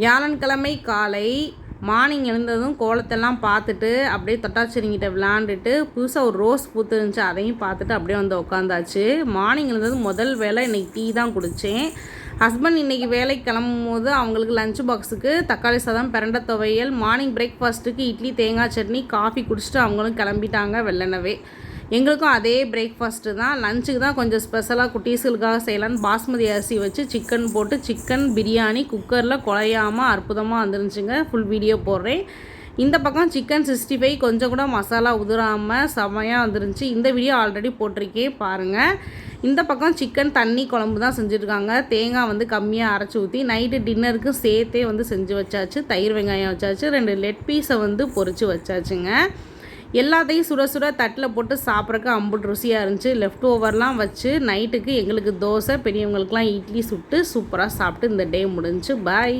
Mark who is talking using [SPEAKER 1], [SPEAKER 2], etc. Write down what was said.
[SPEAKER 1] வியாழன்கிழமை காலை மார்னிங் எழுந்ததும் கோலத்தெல்லாம் பார்த்துட்டு அப்படியே தொட்டாச்சிரிங்கிட்ட விளாண்டுட்டு புதுசாக ஒரு ரோஸ் பூத்து இருந்துச்சு, அதையும் பார்த்துட்டு அப்படியே வந்து உட்காந்தாச்சு. மார்னிங் எழுந்ததும் முதல் வேலை இன்றைக்கி டீ தான் குடித்தேன். ஹஸ்பண்ட் இன்றைக்கி வேலைக்கு கிளம்பும் போது அவங்களுக்கு லஞ்ச் பாக்ஸுக்கு தக்காளி சாதம், பிரண்டை துவையல், மார்னிங் பிரேக்ஃபாஸ்ட்டுக்கு இட்லி, தேங்காய் சட்னி, காஃபி குடிச்சிட்டு அவங்களும் கிளம்பிட்டாங்க வெள்ளனவே. எங்களுக்கும் அதே பிரேக்ஃபாஸ்ட்டு தான். லஞ்சுக்கு தான் கொஞ்சம் ஸ்பெஷலாக குட்டீஸுகளுக்காக செய்யலான்னு பாஸ்மதி அரிசி வச்சு சிக்கன் போட்டு சிக்கன் பிரியாணி குக்கரில் குழையாமல் அற்புதமாக வந்துருந்துச்சுங்க. ஃபுல் வீடியோ போடுறேன். இந்த பக்கம் சிக்கன் 65 கொஞ்சம் கூட மசாலா உதிராமல் செமையாக வந்துருந்துச்சு. இந்த வீடியோ ஆல்ரெடி போட்டிருக்கேன் பாருங்கள். இந்த பக்கம் சிக்கன் தண்ணி குழம்பு தான் செஞ்சுருக்காங்க. தேங்காய் வந்து கம்மியாக அரைச்சி ஊற்றி நைட்டு டின்னருக்கு சேர்த்தே வந்து செஞ்சு வச்சாச்சு. தயிர் வெங்காயம் வச்சாச்சு. 2 லெட் பீஸை வந்து பொரித்து வச்சாச்சுங்க. எல்லாத்தையும் சுட சுட தட்டில் போட்டு சாப்பிட்றக்கு அம்புட்டு ருசியாக இருந்துச்சு. லெஃப்ட் ஓவர்லாம் வச்சு நைட்டுக்கு எங்களுக்கு தோசை, பெரியவங்களுக்குலாம் இட்லி சுட்டு சூப்பராக சாப்பிட்டு இந்த டே முடிஞ்சுச்சு. பாய்.